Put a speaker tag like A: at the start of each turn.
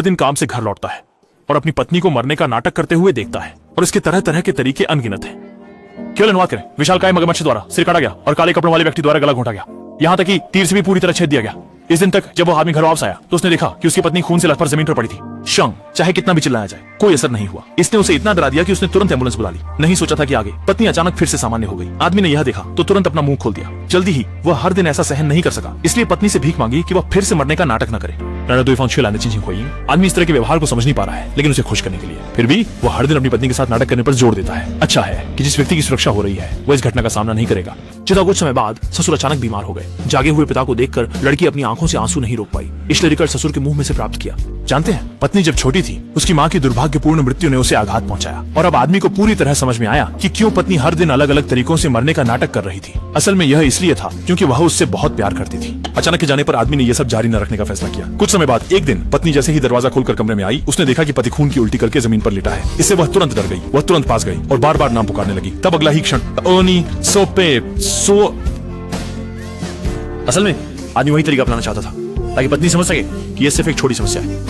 A: दिन काम से घर लौटता है और अपनी पत्नी को मरने का नाटक करते हुए देखता है और इसके तरह तरह के तरीके अनगिनत हैं। केवल अनुवाद करें, विशालकाय मगरमच्छ द्वारा सिर काटा गया और काले कपड़ों वाले व्यक्ति द्वारा गला घोंटा गया, यहाँ तक कि तीर से भी पूरी तरह छेद दिया गया। इस दिन तक जब वो आदमी घर वापस आया तो उसने देखा कि उसकी पत्नी खून से लथपथ जमीन पर पड़ी थी। शंग, चाहे कितना भी चिल्लाया जाए, कोई असर नहीं हुआ। इसने उसे इतना डरा दिया कि उसने तुरंत एम्बुलेंस बुला ली। नहीं सोचा था कि आगे पत्नी अचानक फिर से सामान्य हो गई। आदमी ने यह देखा तो तुरंत अपना मुंह खोल दिया। जल्दी ही वह हर दिन ऐसा सहन नहीं कर सका, इसलिए पत्नी से भीख मांगी कि वह फिर से मरने का नाटक न करे। आदमी इस तरह के व्यवहार को समझ नहीं पा रहा है, लेकिन उसे खुश करने के लिए फिर भी वह हर दिन अपनी पत्नी के साथ नाटक करने पर जोर देता है। अच्छा है कि जिस व्यक्ति की सुरक्षा हो रही है वह इस घटना का सामना नहीं करेगा। चिता कुछ समय बाद ससुर अचानक बीमार हो गए। जागे हुए पिता को देखकर लड़की अपनी आंखों से आंसू नहीं रोक पाई, इसलिए रिकॉर्ड ससुर के मुंह में से प्राप्त किया। जानते हैं, पत्नी जब छोटी थी उसकी मां की दुर्भाग्यपूर्ण मृत्यु ने उसे आघात पहुंचाया और अब आदमी को पूरी तरह समझ में आया कि क्यों पत्नी हर दिन अलग अलग तरीकों से मरने का नाटक कर रही थी। असल में यह इसलिए था क्योंकि वह उससे बहुत प्यार करती थी। अचानक के जाने पर आदमी ने यह सब जारी न रखने का फैसला किया। कुछ समय बाद एक दिन पत्नी जैसे ही दरवाजा खोलकर कमरे में आई, उसने देखा कि पति खून की उल्टी करके जमीन पर लेटा है। इससे वह तुरंत डर गई। वह तुरंत पास गई और बार बार नाम पुकारने लगी। तब अगला ही क्षण ओनी सोपे सो। असल में आदमी वही तरीका अपनाना चाहता था ताकि पत्नी समझ सके कि यह सिर्फ एक छोटी समस्या है।